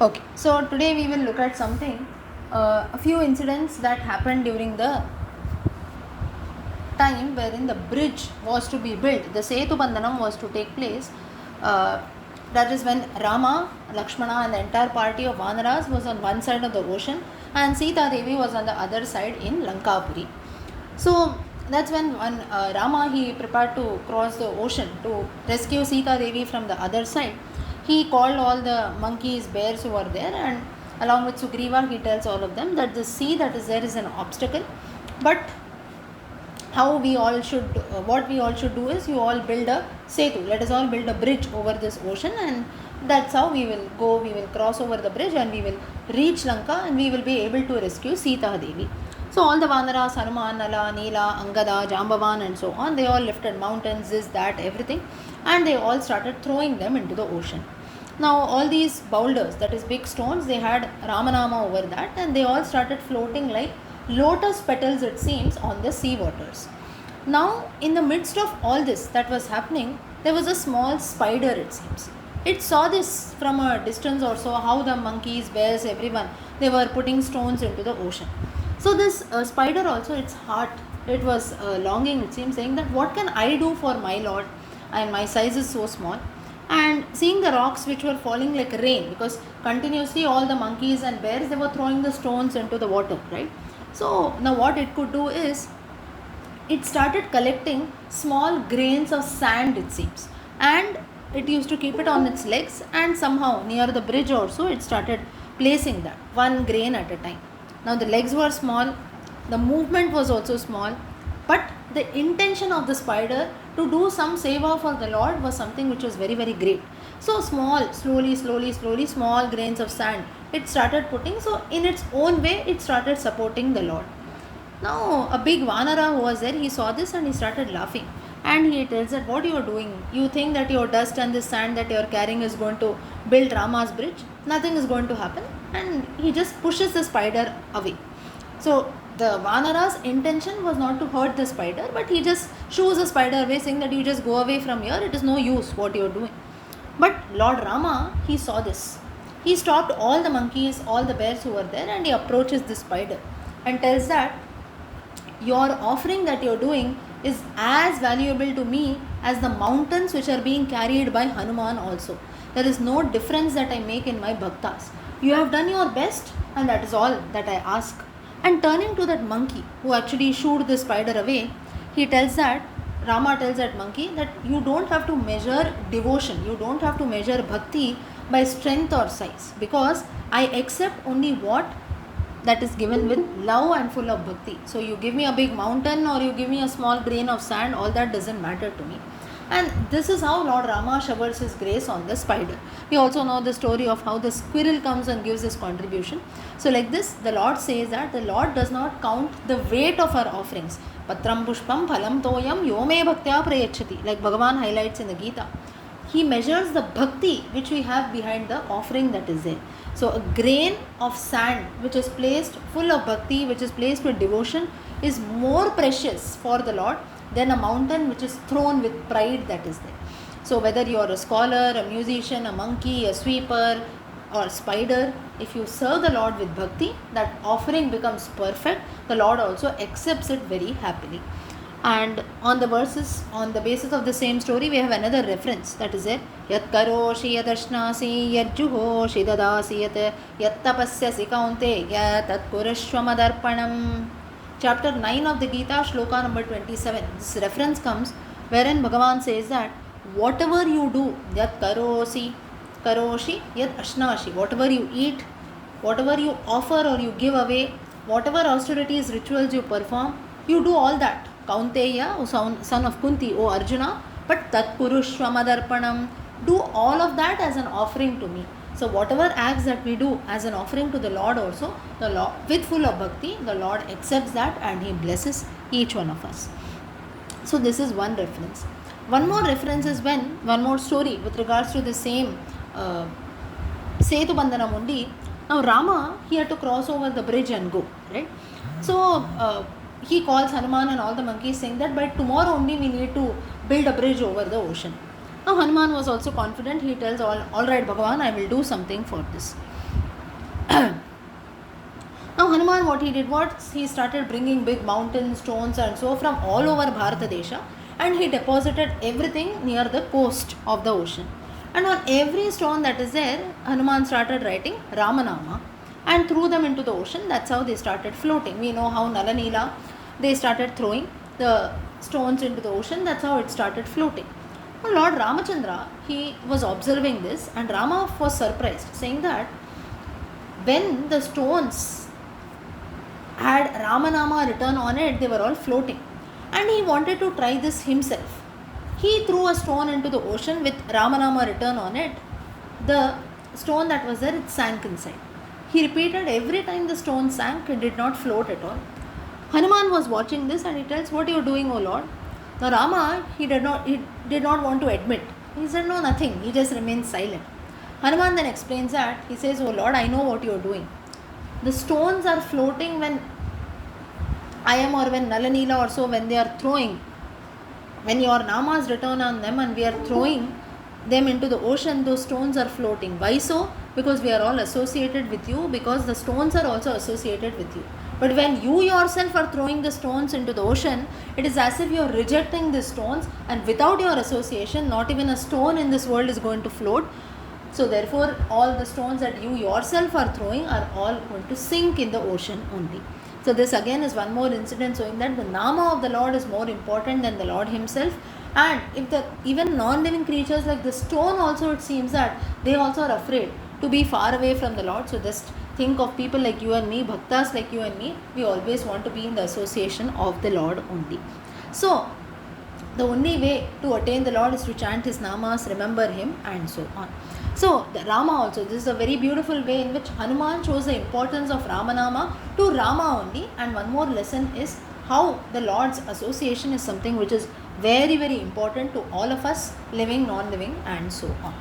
Okay, so today we will look at something, a few incidents that happened during the time wherein the bridge was to be built, the Sethubandhanam was to take place. That is when Rama, Lakshmana and the entire party of Vanaras was on one side of the ocean and Sita Devi was on the other side in Lankapuri. So that's when Rama, he prepared to cross the ocean to rescue Sita Devi from the other side. He called all the monkeys, bears who were there, and along with Sugriva he tells all of them that the sea that is there is an obstacle, but what we all should do is you all build a setu, let us all build a bridge over this ocean, and that's how we will cross over the bridge and we will reach Lanka and we will be able to rescue Sita Devi. So all the Vanaras, Hanuman, Nala, Neela, Angada, Jambavan and so on, they all lifted mountains, this, that, everything, and they all started throwing them into the ocean. Now all these boulders, that is big stones, they had Ramanama over that and they all started floating like lotus petals, it seems, on the sea waters. Now in the midst of all this that was happening, there was a small spider, it seems. It saw this from a distance or so, how the monkeys, bears, everyone, they were putting stones into the ocean. So this spider also, its heart, it was longing, it seems, saying that what can I do for my lord, and my size is so small. And seeing the rocks which were falling like rain, because continuously all the monkeys and bears, they were throwing the stones into the water, right? So now what it could do is, it started collecting small grains of sand, it seems, and it used to keep it on its legs, and somehow near the bridge also it started placing that one grain at a time. Now the legs were small, the movement was also small, but the intention of the spider to do some seva for the Lord was something which was very, very great. So small, slowly, small grains of sand it started putting. So in its own way, it started supporting the Lord. Now a big Vanara who was there, he saw this and he started laughing. And he tells that, what you are doing? You think that your dust and this sand that you are carrying is going to build Rama's bridge? Nothing is going to happen. And he just pushes the spider away. So the Vanara's intention was not to hurt the spider, but he just shoos the spider away, saying that you just go away from here, it is no use what you are doing. But Lord Rama, he saw this. He stopped all the monkeys, all the bears who were there, and he approaches the spider and tells that your offering that you are doing is as valuable to me as the mountains which are being carried by Hanuman also. There is no difference that I make in my bhaktas. You have done your best, and that is all that I ask. And turning to that monkey who actually shooed the spider away, Rama tells that monkey that you don't have to measure devotion, you don't have to measure bhakti by strength or size, because I accept only what that is given with love and full of bhakti. So you give me a big mountain or you give me a small grain of sand, all that doesn't matter to me. And this is how Lord Rama showers his grace on the spider. We also know the story of how the squirrel comes and gives his contribution. So like this, the Lord says that the Lord does not count the weight of our offerings. Patram pushpam phalam toyam yome bhaktya prayachati, like Bhagavan highlights in the Gita. He measures the bhakti which we have behind the offering that is there. So a grain of sand which is placed full of bhakti, which is placed with devotion, is more precious for the Lord than a mountain which is thrown with pride that is there. So whether you are a scholar, a musician, a monkey, a sweeper or a spider, if you serve the Lord with bhakti, that offering becomes perfect. The Lord also accepts it very happily. And on the basis of the same story, we have another reference that is there. Yat karoshi yat ashnasi yat juhoshi dadasi yat tapasyasi kaunteya tat kurashwamadarpanam. Chapter 9 of the Gita, shloka number 27. This reference comes wherein Bhagavan says that whatever you do, yat karoshi yat ashnashi, whatever you eat, whatever you offer or you give away, whatever austerities, rituals you perform, you do all that. Kaunteya, O son of Kunti, O Arjuna, but tat kurushwamadarpanam, do all of that as an offering to me. So whatever acts that we do as an offering to the Lord also, the Lord, with full of bhakti, the Lord accepts that and he blesses each one of us. So this is one reference. One more reference is one more story with regards to the same Sethubandhanam only. Now Rama, he had to cross over the bridge and go, right? So he calls Hanuman and all the monkeys, saying that by tomorrow only we need to build a bridge over the ocean. Now Hanuman was also confident. He tells all right Bhagavan, I will do something for this. Now Hanuman, what he did was he started bringing big mountains, stones and so from all over Bharatadesha, and he deposited everything near the coast of the ocean. And on every stone that is there, Hanuman started writing Ramanama and threw them into the ocean. That's how they started floating. We know how Nala Nila, they started throwing the stones into the ocean. That's how it started floating. Now Lord Ramachandra, he was observing this, and Rama was surprised, saying that when the stones had Ramanama written on it, they were all floating. And he wanted to try this himself. He threw a stone into the ocean with Ramanama written on it. The stone that was there, it sank inside. He repeated every time the stone sank, it did not float at all. Hanuman was watching this and he tells, "What are you doing, O Lord?" Now Rama, he did not want to admit. He said, "No, nothing." He just remained silent. Hanuman then explains that. He says, "Oh Lord, I know what you are doing. The stones are floating when I am or when Nala Nila or so, when they are throwing, when your Nama is written on them and we are throwing them into the ocean, those stones are floating. Why so? Because we are all associated with you, because the stones are also associated with you. But when you yourself are throwing the stones into the ocean, it is as if you are rejecting the stones, and without your association, not even a stone in this world is going to float. So therefore, all the stones that you yourself are throwing are all going to sink in the ocean only." So this again is one more incident showing that the Nama of the Lord is more important than the Lord himself. And if the even non-living creatures like the stone also, it seems that they also are afraid to be far away from the Lord. So just think of people like you and me, bhaktas like you and me, we always want to be in the association of the Lord only. So the only way to attain the Lord is to chant his namas, remember him, and so on. So the Rama also, this is a very beautiful way in which Hanuman shows the importance of Ramanama to Rama only. And one more lesson is how the Lord's association is something which is very, very important to all of us, living, non-living, and so on.